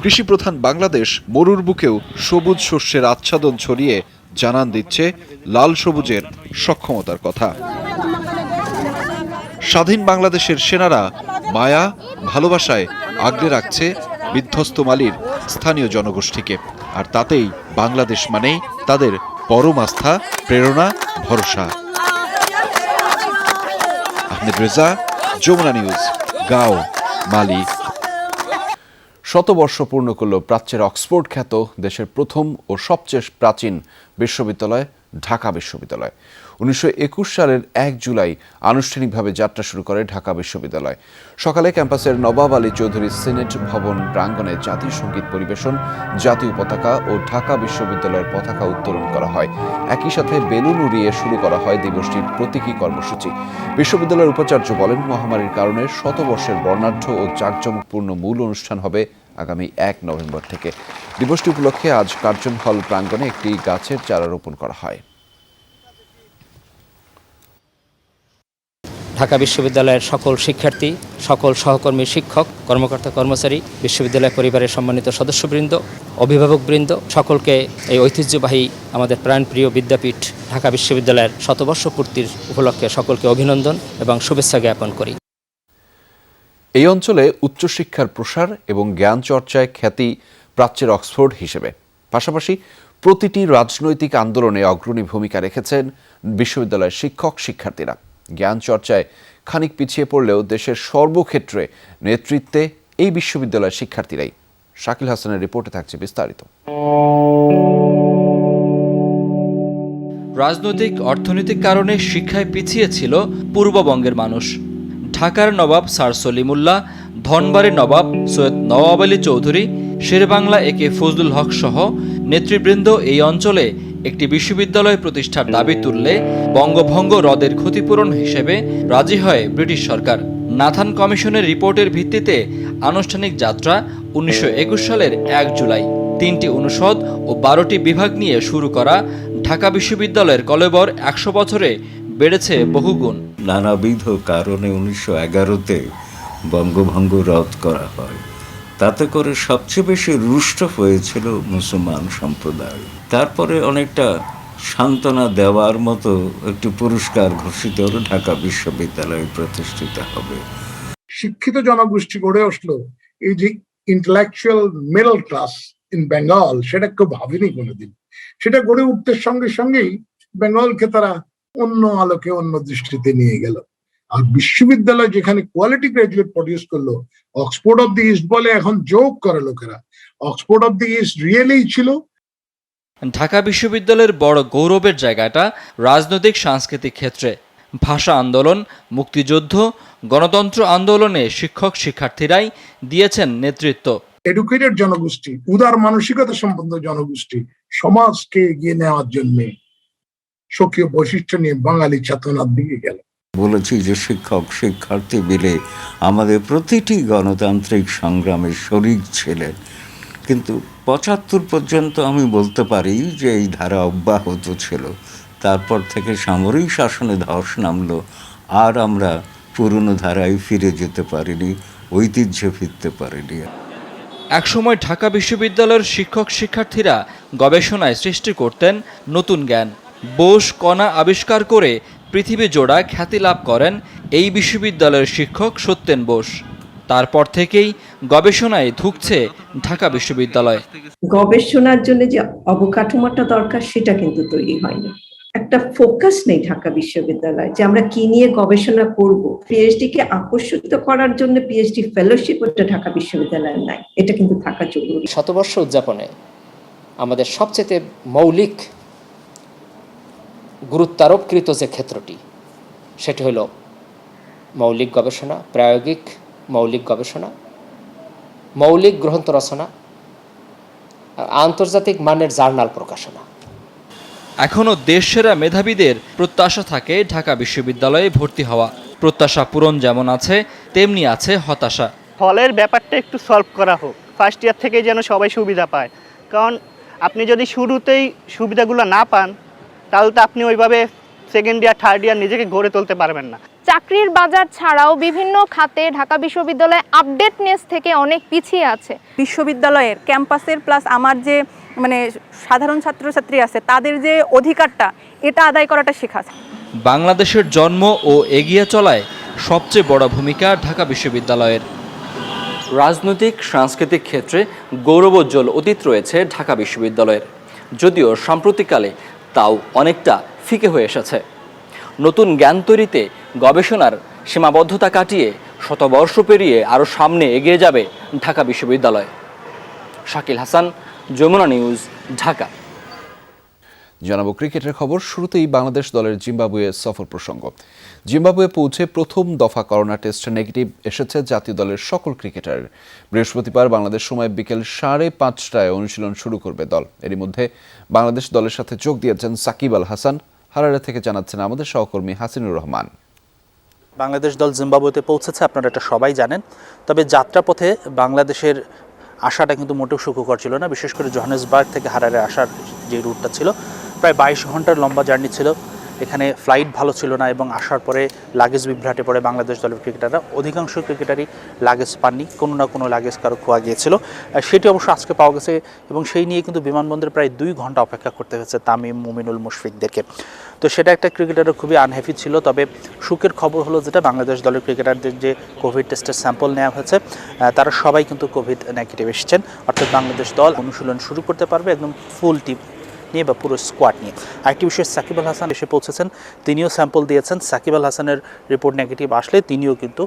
কৃষিপ্রধান বাংলাদেশ মরুর বুকেও সবুজ শস্যের আচ্ছাদন ছড়িয়ে জানান দিচ্ছে লাল সবুজের সক্ষমতার কথা। স্বাধীন বাংলাদেশের সেনারা মায়া ভালোবাসায় আগলে রাখছে বিধ্বস্ত মালির স্থানীয় জনগোষ্ঠীকে। আর তাতেই বাংলাদেশ মানেই তাদের পরম আস্থা, প্রেরণা, ভরসা। আহমেদ রেজা, যমুনা নিউজ, গাঁও, মালি। শতবর্ষ পূর্ণ করল প্রাচ্যের অক্সফোর্ড খ্যাত দেশের প্রথম ও সবচেয়ে প্রাচীন বিশ্ববিদ্যালয় ঢাকা বিশ্ববিদ্যালয়। 1921 সালের 1 জুলাই আনুষ্ঠানিকভাবে যাত্রা শুরু করে ঢাকা বিশ্ববিদ্যালয়। সকালে ক্যাম্পাসের নবাব আলী চৌধুরী সিনেট ভবন প্রাঙ্গণে জাতীয় সঙ্গীত পরিবেশন, জাতীয় পতাকা ও ঢাকা বিশ্ববিদ্যালয়ের পতাকা উত্তোলন করা হয়। একই সাথে বেলুন উড়িয়ে শুরু করা হয় দিবসটির প্রতীকী কর্মসূচি। বিশ্ববিদ্যালয়ের উপাচার্য বলেন, মহামারীর কারণে শতবর্ষের বর্ণাঢ্য ও জাঁকজমকপূর্ণ মূল অনুষ্ঠান হবে আগামী 1 নভেম্বর থেকে। দিবসটি উপলক্ষে আজ কার্জন হল প্রাঙ্গণে একটি গাছের চারা রোপণ করা হয়। ঢাকা বিশ্ববিদ্যালয়ের সকল শিক্ষার্থী, সকল সহকর্মী, শিক্ষক, কর্মকর্তা, কর্মচারী, বিশ্ববিদ্যালয় পরিবারের সম্মানিত সদস্যবৃন্দ, অভিভাবকবৃন্দ, সকলকে এই ঐতিহ্যবাহী আমাদের প্রাণপ্রিয় বিদ্যাপীঠ ঢাকা বিশ্ববিদ্যালয়ের শতবর্ষ পূর্তির উপলক্ষে সকলকে অভিনন্দন এবং শুভেচ্ছা জ্ঞাপন করি। এই অঞ্চলে উচ্চশিক্ষার প্রসার এবং জ্ঞান চর্চায় খ্যাতি প্রাচ্যের অক্সফোর্ড হিসেবে। পাশাপাশি প্রতিটি রাজনৈতিক আন্দোলনে অগ্রণী ভূমিকা রেখেছেন বিশ্ববিদ্যালয়ের শিক্ষক শিক্ষার্থীরা। জ্ঞান চর্চায় খানিক পিছিয়ে পড়লেও দেশের সর্বক্ষেত্রে নেতৃত্বে এই বিশ্ববিদ্যালয়ের শিক্ষার্থীরাই। শাকিল হাসানের রিপোর্টে থাকছে বিস্তারিত। রাজনৈতিক অর্থনৈতিক কারণে শিক্ষায় পিছিয়ে ছিল পূর্ববঙ্গের মানুষ। ঢাকার নবাব স্যার সলিমুল্লাহ, ধনবাড়ির নবাব সৈয়দ নওয়াব আলী চৌধুরী, শেরেবাংলা একে ফজলুল হক সহ নেতৃবৃন্দ এই অঞ্চলে একটি বিশ্ববিদ্যালয় প্রতিষ্ঠার দাবি তুললে বঙ্গভঙ্গ হ্রদের ক্ষতিপূরণ হিসেবে রাজি হয় ব্রিটিশ সরকার। নাথান কমিশনের রিপোর্টের ভিত্তিতে আনুষ্ঠানিক যাত্রা 1921 সালের 1 জুলাই। 3টি অনুষদ ও 12টি বিভাগ নিয়ে শুরু করা ঢাকা বিশ্ববিদ্যালয়ের কলেবর 100 বছরে বেড়েছে বহুগুণ। নানাবিধ কারণে 1911-তে বঙ্গভঙ্গ রদ করা হয়। তাতে করে সবচেয়ে বেশি রুষ্ট হয়েছিল মুসলমান সম্প্রদায়। তারপরে অনেকটা সান্ত্বনা দেওয়ার মতো একটি পুরস্কার ঘোষিত হলো, ঢাকা বিশ্ববিদ্যালয় প্রতিষ্ঠিত হবে। শিক্ষিত জনগোষ্ঠী গড়ে আসলো, এই যে intellectual middle class in Bengal, সেটা কেউ ভাবেনি কোনোদিন। সেটা গড়ে উঠতে সঙ্গে সঙ্গেই বেঙ্গলকে তারা অন্য আলোকে, অন্য দৃষ্টিতে নিয়ে গেল। আর বিশ্ববিদ্যালয় যেখানে কোয়ালিটি গ্রাজুয়েট প্রডিউস করলো, অক্সফোর্ড অফ দি ইস্ট বলে এখন যোগ করে লোকেরা, Oxford of the east really ছিল। ঢাকা বিশ্ববিদ্যালয়ের বড় গৌরবের জায়গাটা রাজনৈতিক সাংস্কৃতিক ক্ষেত্রে। ভাষা আন্দোলন, মুক্তিযুদ্ধ, গণতন্ত্র আন্দোলনে শিক্ষক শিক্ষার্থীরাই দিয়েছেন নেতৃত্ব। এডুকেটেড জনগোষ্ঠী, উদার মানসিকতা সম্পন্ন জনগোষ্ঠী সমাজকে এগিয়ে নেওয়ার জন্য স্বকীয় বৈশিষ্ট্য নিয়ে বাঙালি চেতনার দিকে গেল। বলেছি যে শিক্ষক শিক্ষার্থী মিলে আমাদের প্রতিটি গণতান্ত্রিক সংগ্রামে শরিক ছিলেন, কিন্তু ৭৫ পর্যন্ত আমি বলতে পারি যে এই ধারা অব্যাহত ছিল। তারপর থেকে সামরিক শাসনে ধস নামলো, আর আমরা পুরনো ধারায় ফিরে যেতে পারিনি, ঐতিহ্যে ফিরতে পারিনি। একসময় ঢাকা বিশ্ববিদ্যালয়ের শিক্ষক শিক্ষার্থীরা গবেষণায় সৃষ্টি করতেন নতুন জ্ঞান। বোস কণা আবিষ্কার করে পৃথিবী জোড়া খ্যাতি লাভ করেন এই বিশ্ববিদ্যালয়ের শিক্ষক সত্যেন বোস। তারপর থেকেই গবেষণায় ধুঁকছে ঢাকা বিশ্ববিদ্যালয়। গবেষণার জন্য যে অবকাঠামোটা দরকার সেটা কিন্তু তৈরি হয়নি। একটা ফোকাস নেই ঢাকা বিশ্ববিদ্যালয়ে যে আমরা কি নিয়ে গবেষণা করব। পিএইচডি কে আকর্ষিত করার জন্য পিএইচডি ফেলোশিপ ওটা ঢাকা বিশ্ববিদ্যালয়ের নাই, এটা কিন্তু থাকা জরুরি। শতবর্ষ উদযাপনে আমাদের সবচেয়ে মৌলিক গুরুত্বারোপকৃত যে ক্ষেত্রটি সেটি হলো মৌলিক গবেষণা, প্রায়োগিক মৌলিক গবেষণা, মৌলিক গ্রন্থ রচনা, আন্তর্জাতিক মানের জার্নাল প্রকাশনা। এখনও দেশসেরা মেধাবীদের প্রত্যাশা থাকে ঢাকা বিশ্ববিদ্যালয়ে ভর্তি হওয়া। প্রত্যাশা পূরণ যেমন আছে, তেমনি আছে হতাশা। হলের ব্যাপারটা একটু সলভ করা হোক, ফার্স্ট ইয়ার থেকেই যেন সবাই সুবিধা পায়। কারণ আপনি যদি শুরুতেই সুবিধাগুলো না পান তাহলে তো আপনি ওইভাবে সেকেন্ড ইয়ার থার্ড ইয়ার নিজেকে গড়ে তুলতে পারবেন না। চাকরির বাজার ছাড়াও বিভিন্ন খাতে ঢাকা বিশ্ববিদ্যালয় আপডেটনেস থেকে অনেক পিছিয়ে আছে। বিশ্ববিদ্যালয়ের ক্যাম্পাসের প্লাস আমার যে সাধারণ ছাত্রছাত্রী আছে তাদের যে অধিকারটা এটা আদায় করাটা শেখা। বাংলাদেশের জন্ম ও এগিয়ে চলায় সবচেয়ে বড় ভূমিকা ঢাকা বিশ্ববিদ্যালয়ের। রাজনৈতিক সাংস্কৃতিক ক্ষেত্রে গৌরবোজ্জ্বল অতীত রয়েছে ঢাকা বিশ্ববিদ্যালয়ের, যদিও সাম্প্রতিককালে তাও অনেকটা ফিকে হয়ে এসেছে। নতুন জ্ঞান তৈরিতে গবেষণার সীমাবদ্ধতা কাটিয়ে শতবর্ষ পেরিয়ে আরও সামনে এগিয়ে যাবে ঢাকা বিশ্ববিদ্যালয়। শাকিল হাসান, যমুনা নিউজ, ঢাকা। জানাবো ক্রিকেটের খবর। শুরুতেই বাংলাদেশ দলের জিম্বাবুয়ে সফর প্রসঙ্গ। জিম্বাবুয়ে পৌঁছে প্রথম দফা করোনা টেস্টে নেগেটিভ এসেছে জাতীয় দলের সকল ক্রিকেটারের। বৃহস্পতিবার বাংলাদেশ সময় বিকেল 5:30টায় অনুশীলন শুরু করবে দল। এরই মধ্যে বাংলাদেশ দলের সাথে যোগ দিয়েছেন সাকিব আল হাসান। হারারে থেকে জানাচ্ছেন আমাদের সহকর্মী হাসিনুর রহমান। বাংলাদেশ দল জিম্বাবুয়েতে পৌঁছেছে, আপনারা এটা সবাই জানেন। তবে যাত্রাপথে বাংলাদেশের আসাটা কিন্তু মোটেও সুখকর ছিল না। বিশেষ করে জোহানেসবার্গ থেকে হারারে আসার যে রুটটা ছিল, প্রায় 22 ঘন্টার লম্বা জার্নি ছিল। এখানে ফ্লাইট ভালো ছিল না এবং আসার পরে লাগেজ বিভ্রাটে পড়ে বাংলাদেশ দলের ক্রিকেটাররা। অধিকাংশ ক্রিকেটারই লাগেজ পাননি, কোনো না কোনো লাগেজ কারো খোয়া গিয়েছিল। সেটি অবশ্য আজকে পাওয়া গেছে এবং সেই নিয়ে কিন্তু বিমানবন্দরে প্রায় 2 ঘন্টা অপেক্ষা করতে হয়েছে তামিম, মুমিনুল, মুশফিকদেরকে। তো সেটা একটা ক্রিকেটারের খুবই আনহ্যাপি ছিল। তবে সুখের খবর হলো যেটা, বাংলাদেশ দলের ক্রিকেটারদের যে কোভিড টেস্টের স্যাম্পল নেওয়া হয়েছে তারা সবাই কিন্তু কোভিড নেগেটিভ এসেছেন। অর্থাৎ বাংলাদেশ দল অনুশীলন শুরু করতে পারবে একদম ফুল টিম নিয়ে বা পুরো স্কোয়াড নিয়ে। আরেকটি বিষয়, সাকিব আল হাসান এসে পৌঁছেছেন, তিনিও স্যাম্পল দিয়েছেন। সাকিব আল হাসানের রিপোর্ট নেগেটিভ আসলে তিনিও কিন্তু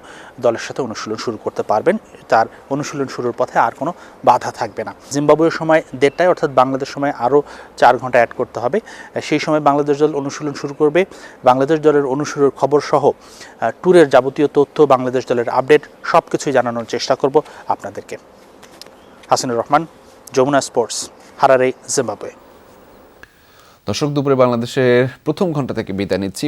দলের সাথে অনুশীলন শুরু করতে পারবেন। তার অনুশীলন শুরুর পথে আর কোনো বাধা থাকবে না। জিম্বাবুয়ের সময় 1:30টায়, অর্থাৎ বাংলাদেশ সময় আরও 4 ঘন্টা অ্যাড করতে হবে। সেই সময় বাংলাদেশ দল অনুশীলন শুরু করবে। বাংলাদেশ দলের অনুশীলনের খবর সহ ট্যুরের যাবতীয় তথ্য, বাংলাদেশ দলের আপডেট সব কিছুই জানানোর চেষ্টা করব আপনাদেরকে। Hasinur Rahman, Jamuna sports, Harare, Zimbabwe. দর্শক, দুপুরে বাংলাদেশের প্রথম ঘন্টা থেকে বিদায় নিচ্ছি।